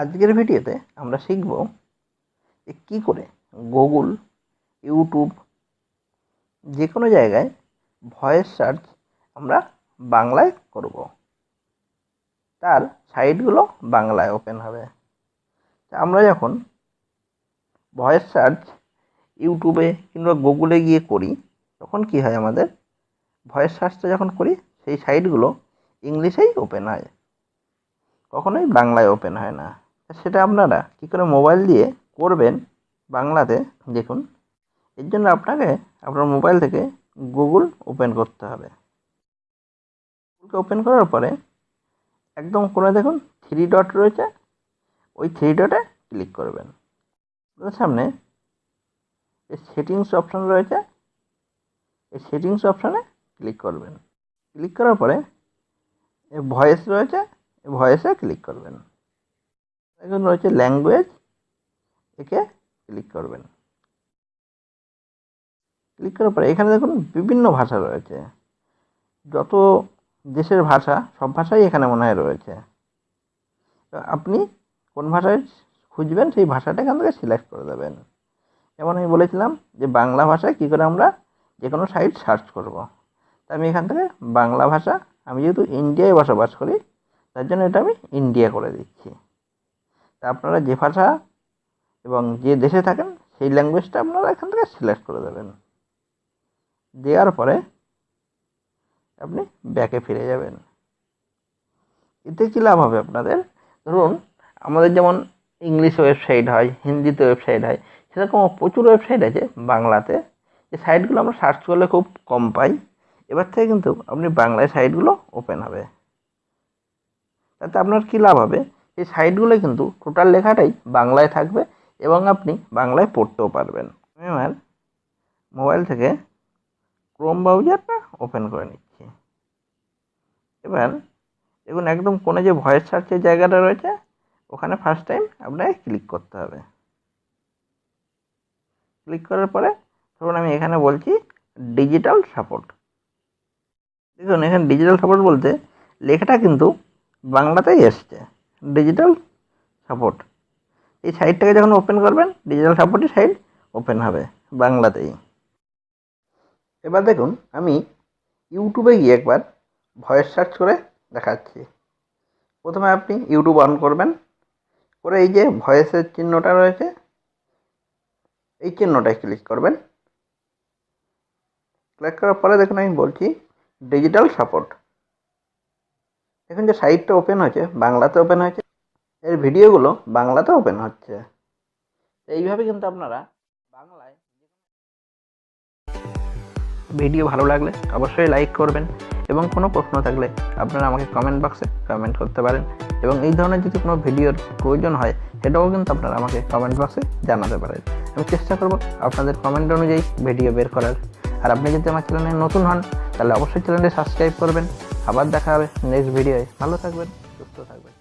আজকের ভিডিওতে আমরা শিখব যে কী করে গুগল, ইউটিউব যে কোনো জায়গায় ভয়েস সার্চ আমরা বাংলায় করব। তার সাইটগুলো বাংলায় ওপেন হবে। আমরা যখন ভয়েস সার্চ ইউটিউবে কিংবা গুগলে গিয়ে করি তখন কি হয়, আমাদের ভয়েস সার্চটা যখন করি সেই সাইটগুলো ইংলিশেই ওপেন হয়, কখনোই বাংলায় ওপেন হয় না। সেটা আপনারা কী করে মোবাইল দিয়ে করবেন বাংলাতে দেখুন। এর জন্য আপনাকে আপনার মোবাইল থেকে গুগল ওপেন করতে হবে। গুগলকে ওপেন করার পরে একদম কোণে দেখুন 3 ডট রয়েছে, ওই 3 ডটে ক্লিক করবেন। আপনার সামনে এই সেটিংস অপশান রয়েছে, এই সেটিংস অপশানে ক্লিক করবেন। ক্লিক করার পরে এই ভয়েস রয়েছে, এই ভয়েসে ক্লিক করবেন। এখন রয়েছে ল্যাঙ্গুয়েজ, একে ক্লিক করবেন। ক্লিক করার পরে এখানে দেখুন বিভিন্ন ভাষা রয়েছে, যত দেশের ভাষা সব ভাষাই এখানে মনে হয় রয়েছে। আপনি কোন ভাষায় খুঁজবেন সেই ভাষাটা এখান থেকে সিলেক্ট করে দেবেন। যেমন আমি বলেছিলাম যে বাংলা ভাষায় কী করে আমরা যে কোনো সাইট সার্চ করব। তা আমি এখান থেকে বাংলা ভাষা, আমি যেহেতু ইন্ডিয়ায় বসবাস করি তার জন্য এটা আমি ইন্ডিয়া করে দিচ্ছি। তা আপনারা যে ভাষা এবং যে দেশে থাকেন সেই ল্যাঙ্গুয়েজটা আপনারা এখান থেকে সিলেক্ট করে দেবেন। দেওয়ার পরে আপনি ব্যাকে ফিরে যাবেন। এতে কী লাভ হবে আপনাদের? ধরুন আমাদের যেমন ইংলিশ ওয়েবসাইট হয়, হিন্দিতে ওয়েবসাইট হয়, সেরকম প্রচুর ওয়েবসাইট আছে বাংলাতে, যে সাইটগুলো আমরা সার্চ করলে খুব কম পাই। এবার থেকে কিন্তু আপনি বাংলায় সাইটগুলো ওপেন হবে। তাতে আপনার কী লাভ হবে, এই সাইটগুলো কিন্তু টোটাল লেখাটাই বাংলায় থাকবে এবং আপনি বাংলায় পড়তেও পারবেন। আমি আমার মোবাইল থেকে ক্রোম ব্রাউজারটা ওপেন করে নিচ্ছি। এবার দেখুন একদম কোণে যে ভয়েস সার্চের জায়গাটা রয়েছে ওখানে ফার্স্ট টাইম আপনাকে ক্লিক করতে হবে। ক্লিক করার পরে ধরুন আমি এখানে বলছি ডিজিটাল সাপোর্ট। দেখুন এখানে ডিজিটাল সাপোর্ট বলতে লেখাটা কিন্তু বাংলাতেই এসছে, ডিজিটাল সাপোর্ট। এই সাইটটাকে যখন ওপেন করবেন ডিজিটাল সাপোর্টের সাইট ওপেন হবে বাংলাতেই। এবার দেখুন আমি ইউটিউবে গিয়ে একবার ভয়েস সার্চ করে দেখাচ্ছি। প্রথমে আপনি ইউটিউব অন করবেন, করে এই যে ভয়েসের চিহ্নটা রয়েছে এই চিহ্নটায় ক্লিক করবেন। ক্লিক করার পরে দেখুন আমি বলছি ডিজিটাল সাপোর্ট। দেখুন যে সাইটটা ওপেন হয়েছে, বাংলাতে ওপেন হয়েছে, এর ভিডিওগুলো বাংলাতে ওপেন হচ্ছে। এইভাবে কিন্তু আপনারা বাংলায় ভিডিও ভালো লাগলে অবশ্যই লাইক করবেন এবং কোনো প্রশ্ন থাকলে আপনারা আমাকে কমেন্ট বক্সে কমেন্ট করতে পারেন। এবং এই ধরনের যদি কোনো ভিডিওর প্রয়োজন হয় সেটাও কিন্তু আপনারা আমাকে কমেন্ট বক্সে জানাতে পারেন। আমি চেষ্টা করব আপনাদের কমেন্ট অনুযায়ী ভিডিও বের করার। আর আপনি যদি আমার চ্যানেলে নতুন হন তাহলে অবশ্যই চ্যানেলটি সাবস্ক্রাইব করবেন। আবার দেখা হবে নেক্সট ভিডিওয়ে। ভালো থাকবেন, সুস্থ থাকবেন।